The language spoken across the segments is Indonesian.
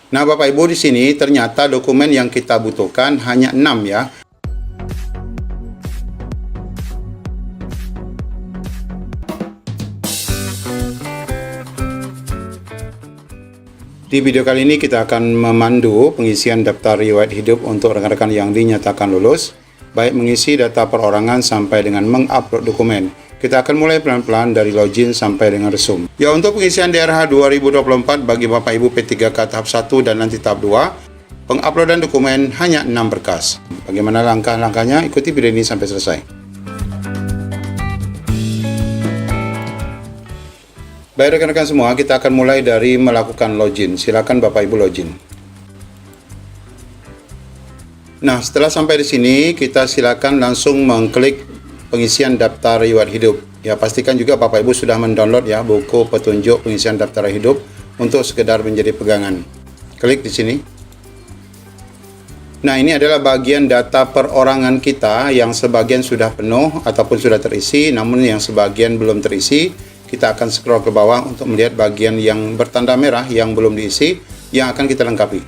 Nah, Bapak Ibu, di sini ternyata dokumen yang kita butuhkan hanya 6 ya. Di video kali ini kita akan memandu pengisian daftar riwayat hidup untuk rekan-rekan yang dinyatakan lulus, baik mengisi data perorangan sampai dengan mengupload dokumen. Kita akan mulai pelan-pelan dari login sampai dengan resume. Ya, untuk pengisian DRH 2024 bagi Bapak Ibu P3K tahap 1 dan nanti tahap 2, penguploadan dokumen hanya 6 berkas. Bagaimana langkah-langkahnya? Ikuti video ini sampai selesai. Baik rekan-rekan semua, kita akan mulai dari melakukan login. Silakan Bapak Ibu login. Nah, setelah sampai di sini, kita silakan langsung mengklik pengisian daftar riwayat hidup. Ya, pastikan juga Bapak Ibu sudah mendownload ya buku petunjuk pengisian daftar hidup untuk sekedar menjadi pegangan. Klik di sini. Nah, ini adalah bagian data perorangan kita yang sebagian sudah penuh ataupun sudah terisi, namun yang sebagian belum terisi. Kita akan scroll ke bawah untuk melihat bagian yang bertanda merah yang belum diisi, yang akan kita lengkapi.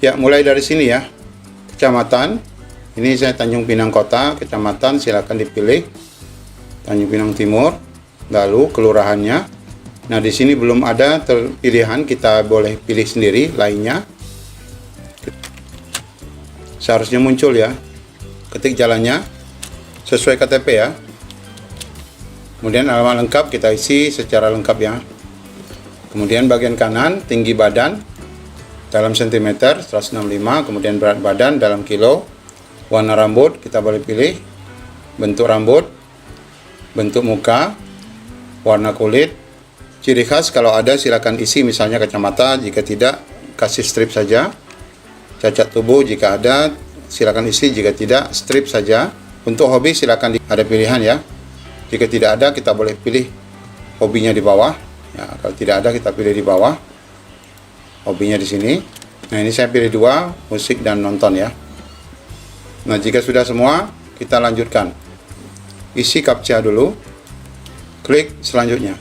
Ya, mulai dari sini ya. Kecamatan, ini saya Tanjung Pinang Kota, kecamatan silakan dipilih. Tanjung Pinang Timur, lalu kelurahannya. Nah, di sini belum ada pilihan, kita boleh pilih sendiri lainnya. Seharusnya muncul ya. Ketik jalannya sesuai KTP ya. Kemudian alamat lengkap kita isi secara lengkap ya. Kemudian bagian kanan tinggi badan dalam sentimeter 165, kemudian berat badan dalam kilo. Warna rambut kita boleh pilih, bentuk rambut, bentuk muka, warna kulit, ciri khas kalau ada silakan isi misalnya kacamata, jika tidak kasih strip saja. Cacat tubuh jika ada silakan isi, jika tidak strip saja. Untuk hobi silakan ada pilihan ya. Jika tidak ada, kita boleh pilih hobinya di bawah. Ya, kalau tidak ada, kita pilih di bawah. Hobinya di sini. Nah, ini saya pilih 2, musik dan nonton ya. Nah, jika sudah semua, kita lanjutkan. Isi captcha dulu. Klik selanjutnya.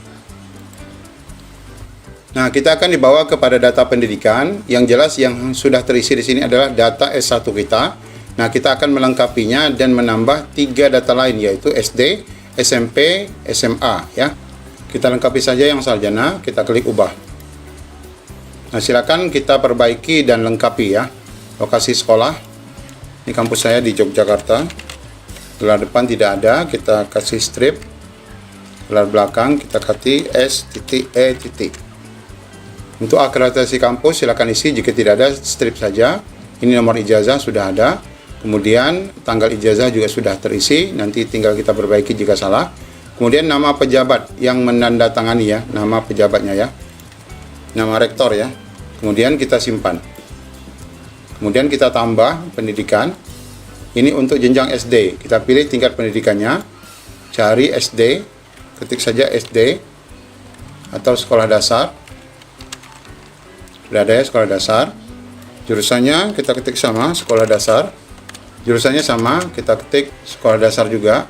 Nah, kita akan dibawa kepada data pendidikan. Yang jelas yang sudah terisi di sini adalah data S1 kita. Nah, kita akan melengkapinya dan menambah 3 data lain, yaitu SD, SMP, SMA ya. Kita lengkapi saja yang sarjana, kita klik ubah. Nah, silakan kita perbaiki dan lengkapi ya. Lokasi sekolah. Ini kampus saya di Yogyakarta. Gelar depan tidak ada, kita kasih strip. Gelar belakang kita kasih S.E. Untuk akreditasi kampus silakan isi, jika tidak ada strip saja. Ini nomor ijazah sudah ada. Kemudian tanggal ijazah juga sudah terisi, nanti tinggal kita perbaiki jika salah. Kemudian nama pejabat yang menandatangani ya, nama pejabatnya ya, nama rektor ya. Kemudian kita simpan. Kemudian kita tambah pendidikan. Ini untuk jenjang SD, kita pilih tingkat pendidikannya, cari SD, ketik saja SD atau sekolah dasar. Sudah ada ya sekolah dasar. Jurusannya kita ketik sama, sekolah dasar. Jurusannya sama, kita ketik sekolah dasar juga.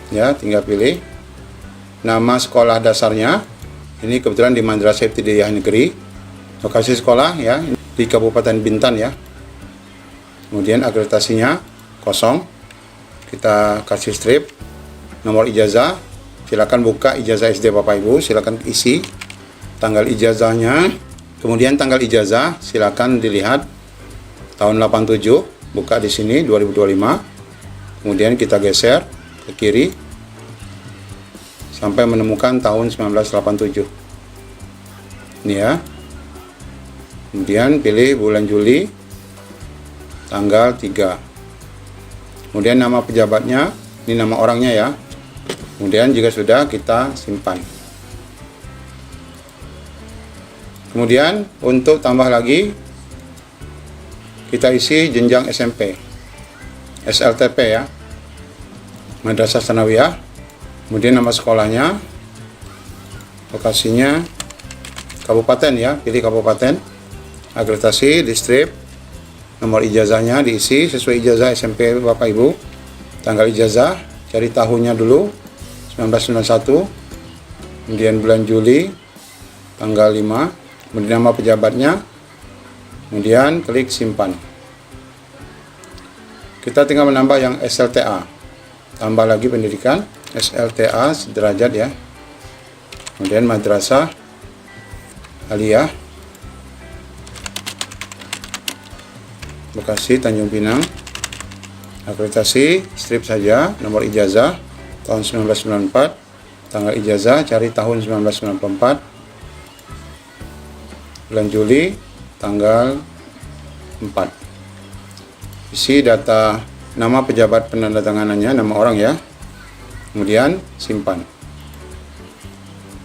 Ya, tinggal pilih nama sekolah dasarnya. Ini kebetulan di Madrasah Ibtidaiyah Negeri. Lokasi sekolah ya di Kabupaten Bintan ya. Kemudian akreditasinya kosong. Kita kasih strip. Nomor ijazah, silakan buka ijazah SD Bapak Ibu, silakan isi tanggal ijazahnya. Kemudian tanggal ijazah silakan dilihat tahun 87, buka di sini 2025. Kemudian kita geser ke kiri sampai menemukan tahun 1987. Ini ya. Kemudian pilih bulan Juli tanggal 3. Kemudian nama pejabatnya, ini nama orangnya ya. Kemudian jika sudah kita simpan. Kemudian untuk tambah lagi kita isi jenjang SMP, SLTP ya, Madrasah Tsanawiyah. Kemudian nama sekolahnya, lokasinya kabupaten ya, pilih kabupaten, akreditasi, distrip, nomor ijazahnya diisi sesuai ijazah SMP Bapak Ibu, tanggal ijazah, cari tahunnya dulu, 1991, kemudian bulan Juli, tanggal 5, kemudian nama pejabatnya, kemudian klik simpan. Kita tinggal menambah yang SLTA, tambah lagi pendidikan, SLTA sederajat ya, kemudian Madrasah Aliyah Bekasi Tanjung Pinang, akreditasi strip saja, nomor ijazah tahun 1994, tanggal ijazah cari tahun 1994, bulan Juli tanggal 4. Isi data nama pejabat penandatanganannya, nama orang ya, kemudian simpan.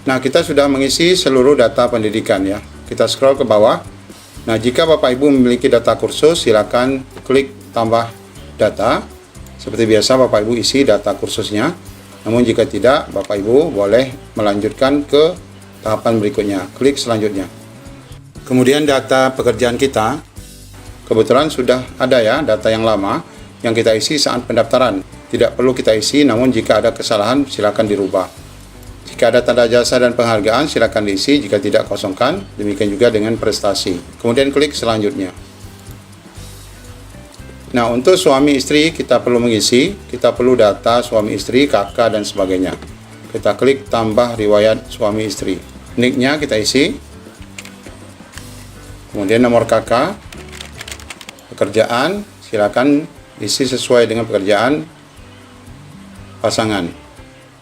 Nah, kita sudah mengisi seluruh data pendidikan ya. Kita scroll ke bawah. Nah, jika Bapak Ibu memiliki data kursus, silakan klik tambah data. Seperti biasa Bapak Ibu isi data kursusnya. Namun jika tidak, Bapak Ibu boleh melanjutkan ke tahapan berikutnya. Klik selanjutnya. Kemudian data pekerjaan kita, kebetulan sudah ada ya data yang lama yang kita isi saat pendaftaran. Tidak perlu kita isi, namun jika ada kesalahan silakan dirubah. Jika ada tanda jasa dan penghargaan, silakan diisi. Jika tidak, kosongkan. Demikian juga dengan prestasi. Kemudian klik selanjutnya. Nah, untuk suami istri kita perlu mengisi. Kita perlu data suami istri, kakak, dan sebagainya. Kita klik tambah riwayat suami istri. Nicknya kita isi. Kemudian nomor kakak. Pekerjaan, silakan isi sesuai dengan pekerjaan pasangan.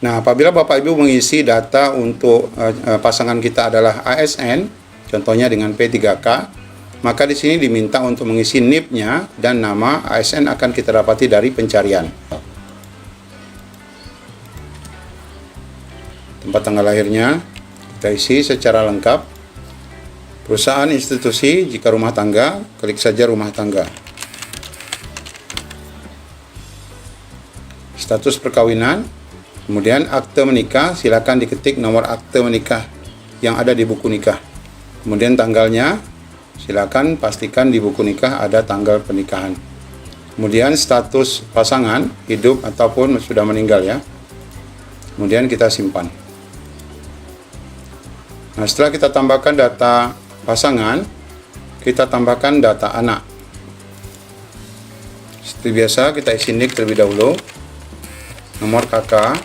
Nah, apabila Bapak Ibu mengisi data untuk pasangan kita adalah ASN, contohnya dengan P3K, maka di sini diminta untuk mengisi NIP-nya dan nama ASN akan kita dapati dari pencarian. Tempat tanggal lahirnya kita isi secara lengkap. Perusahaan, institusi, jika rumah tangga, klik saja rumah tangga. Status perkawinan, kemudian akte menikah, silakan diketik nomor akte menikah yang ada di buku nikah. Kemudian tanggalnya, silakan pastikan di buku nikah ada tanggal pernikahan. Kemudian status pasangan, hidup ataupun sudah meninggal ya. Kemudian kita simpan. Nah, setelah kita tambahkan data pasangan, kita tambahkan data anak. Seperti biasa, kita isi nick terlebih dahulu. Nomor kakak,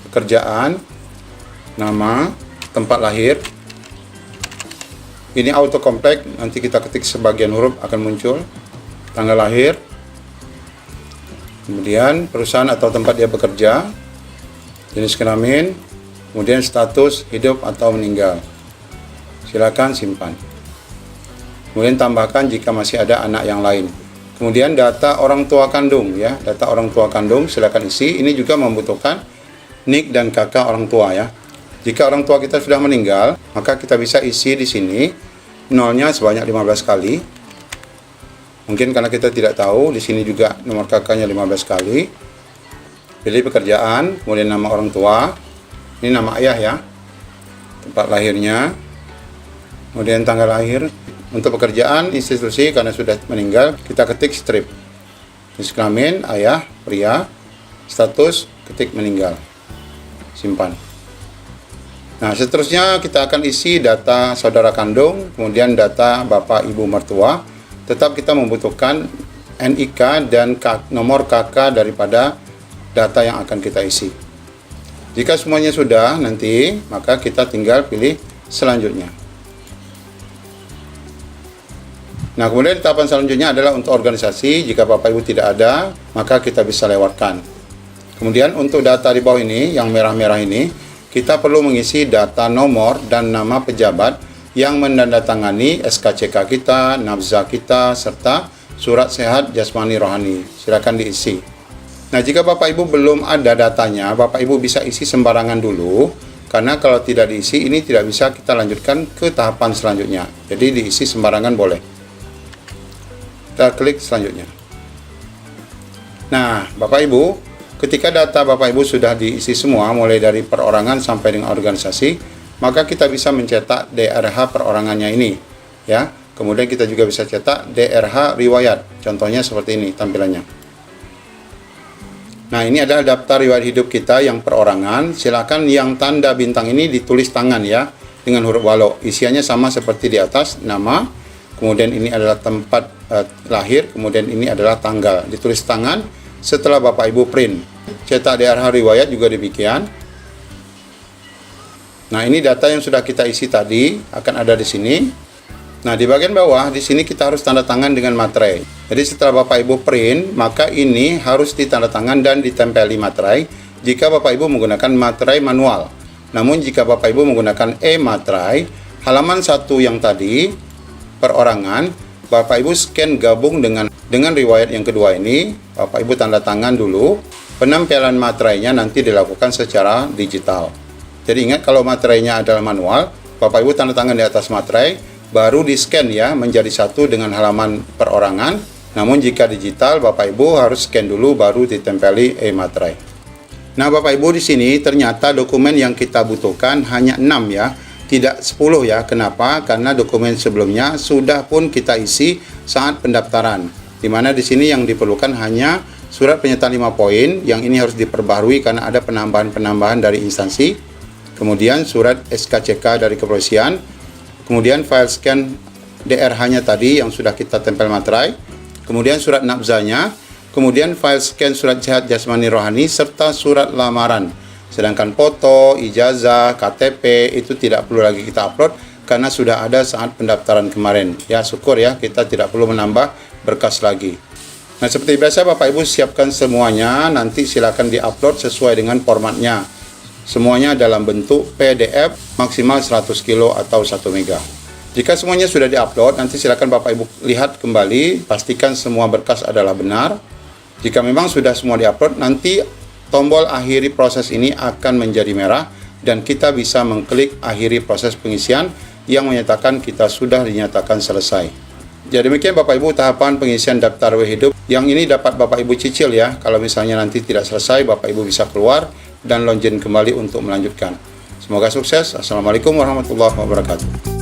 pekerjaan, nama, tempat lahir. Ini autocomplete, nanti kita ketik sebagian huruf akan muncul. Tanggal lahir, kemudian perusahaan atau tempat dia bekerja, jenis kelamin, kemudian status hidup atau meninggal. Silakan simpan. Kemudian tambahkan jika masih ada anak yang lain. Kemudian data orang tua kandung ya, data orang tua kandung silakan isi. Ini juga membutuhkan nik dan kakak orang tua ya. Jika orang tua kita sudah meninggal, maka kita bisa isi di sini nolnya sebanyak 15 kali. Mungkin karena kita tidak tahu, di sini juga nomor kakaknya 15 kali. Pilih pekerjaan, kemudian nama orang tua. Ini nama ayah ya. Tempat lahirnya. Kemudian tanggal lahir. Untuk pekerjaan, institusi karena sudah meninggal, kita ketik strip. Jenis kelamin, ayah, pria. Status, ketik meninggal. Simpan. Nah, seterusnya kita akan isi data saudara kandung, kemudian data bapak ibu mertua. Tetap kita membutuhkan NIK dan nomor KK daripada data yang akan kita isi. Jika semuanya sudah, nanti maka kita tinggal pilih selanjutnya. Nah, kemudian tahapan selanjutnya adalah untuk organisasi. Jika Bapak Ibu tidak ada, maka kita bisa lewatkan. Kemudian untuk data di bawah ini, yang merah-merah ini, kita perlu mengisi data nomor dan nama pejabat yang menandatangani SKCK kita, nafza kita, serta surat sehat jasmani rohani. Silakan diisi. Nah, jika Bapak Ibu belum ada datanya, Bapak Ibu bisa isi sembarangan dulu, karena kalau tidak diisi, ini tidak bisa kita lanjutkan ke tahapan selanjutnya. Jadi diisi sembarangan boleh. Kita klik selanjutnya. Nah, Bapak Ibu, ketika data Bapak Ibu sudah diisi semua, mulai dari perorangan sampai dengan organisasi, maka kita bisa mencetak DRH perorangannya ini, ya. Kemudian kita juga bisa cetak DRH riwayat. Contohnya seperti ini tampilannya. Nah, ini adalah daftar riwayat hidup kita yang perorangan. Silakan yang tanda bintang ini ditulis tangan ya, dengan huruf walau. Isiannya sama seperti di atas, nama, kemudian ini adalah tempat lahir, kemudian ini adalah tanggal. Ditulis tangan setelah Bapak Ibu print. Cetak DRH riwayat juga demikian. Nah, ini data yang sudah kita isi tadi akan ada di sini. Nah, di bagian bawah di sini kita harus tanda tangan dengan materai. Jadi setelah Bapak Ibu print, maka ini harus ditanda tangan dan ditempeli materai jika Bapak Ibu menggunakan materai manual. Namun jika Bapak Ibu menggunakan e-materai, halaman 1 yang tadi perorangan, Bapak Ibu scan gabung dengan riwayat yang kedua ini, Bapak Ibu tanda tangan dulu. Penempelan materainya nanti dilakukan secara digital. Jadi ingat, kalau materainya adalah manual, Bapak Ibu tanda tangan di atas materai, baru di-scan ya menjadi satu dengan halaman perorangan. Namun jika digital, Bapak Ibu harus scan dulu baru ditempeli e-materai. Nah, Bapak Ibu di sini ternyata dokumen yang kita butuhkan hanya 6 ya, tidak 10 ya. Kenapa? Karena dokumen sebelumnya sudah pun kita isi saat pendaftaran. Di mana di sini yang diperlukan hanya surat pernyataan 5 poin, yang ini harus diperbaharui karena ada penambahan-penambahan dari instansi. Kemudian surat SKCK dari kepolisian, kemudian file scan DRH-nya tadi yang sudah kita tempel materai, kemudian surat nabzanya, kemudian file scan surat sehat jasmani rohani, serta surat lamaran. Sedangkan foto, ijazah, KTP itu tidak perlu lagi kita upload karena sudah ada saat pendaftaran kemarin. Ya, syukur ya, kita tidak perlu menambah berkas lagi. Nah, seperti biasa Bapak Ibu siapkan semuanya, nanti silakan diupload sesuai dengan formatnya. Semuanya dalam bentuk PDF maksimal 100 kilo atau 1 mega. Jika semuanya sudah diupload, nanti silakan Bapak Ibu lihat kembali, pastikan semua berkas adalah benar. Jika memang sudah semua diupload, nanti tombol akhiri proses ini akan menjadi merah dan kita bisa mengklik akhiri proses pengisian yang menyatakan kita sudah dinyatakan selesai. Jadi demikian Bapak Ibu tahapan pengisian daftar W-Hidup. Yang ini dapat Bapak Ibu cicil ya. Kalau misalnya nanti tidak selesai, Bapak Ibu bisa keluar dan login kembali untuk melanjutkan. Semoga sukses. Assalamualaikum warahmatullahi wabarakatuh.